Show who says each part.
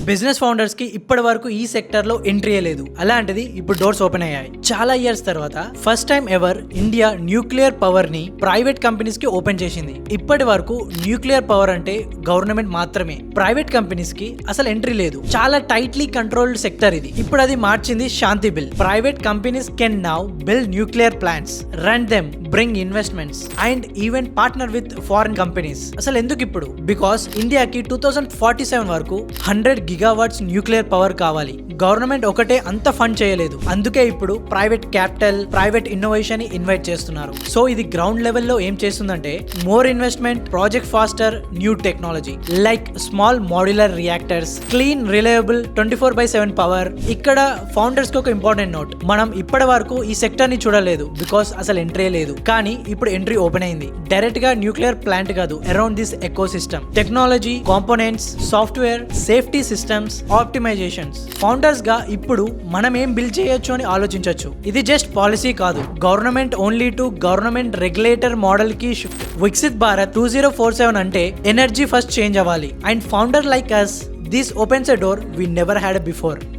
Speaker 1: Business founders కి ఇప్పటి వరకు ఈ సెక్టర్ లో ఎంట్రీ లేదు. అలాంటిది ఇప్పుడు డోర్స్ ఓపెన్ అయ్యాయి. చాలా ఇయర్స్ తర్వాత first time ever India nuclear power ని ప్రైవేట్ కంపెనీస్ కి ఓపెన్ చేసింది. ఇప్పటి వరకు న్యూక్లియర్ పవర్ అంటే గవర్నమెంట్ మాత్రమే, ప్రైవేట్ కంపెనీస్ కి అసలు ఎంట్రీ లేదు. చాలా టైట్లీ కంట్రోల్డ్ సెక్టర్ ఇది. ఇప్పుడు అది మార్చింది Shanti bill. Private companies can now build nuclear plants, run them, bring investments and even partner with foreign companies. అసలు ఎందుకు ఇప్పుడు? బికాస్ ఇండియాకి 2047 వరకు 100 గిగావాట్స్ న్యూక్లియర్ పవర్ కావాలి. గవర్నమెంట్ ఒకటే అంత ఫండ్ చేయలేదు. అందుకే ఇప్పుడు ప్రైవేట్ క్యాపిటల్, ప్రైవేట్ ఇన్నోవేషన్ ని ఇన్వైట్ చేస్తున్నారు. సో ఇది గ్రౌండ్ లెవెల్లో ఏం చేస్తుందంటే more investment, project faster, new technology like small modular reactors, clean reliable 24/7 power. ఇక్కడ ఫౌండర్స్ కి ఒక ఇంపార్టెంట్ నోట్, మనం ఇప్పటి వరకు ఈ సెక్టర్ ని చూడలేదు బికాస్ అసలు ఎంట్రీ లేదు. కానీ ఇప్పుడు ఎంట్రీ ఓపెన్ అయింది. డైరెక్ట్ గా న్యూక్లియర్ ప్లాంట్ కాదు, around this eco system, technology, components, software, safety systems, optimisations. Founders గా ఇప్పుడు మనం ఏం బిల్డ్ చేయొచ్చు అని ఆలోచించవచ్చు. ఇది జస్ట్ పాలసీ కాదు, government only to government regulator model కి షిఫ్ట్. వికసిత్ భారత్ 2047 అంటే ఎనర్జీ ఫస్ట్ చేంజ్ అవ్వాలి. And founder like us, this opens a door we never had before.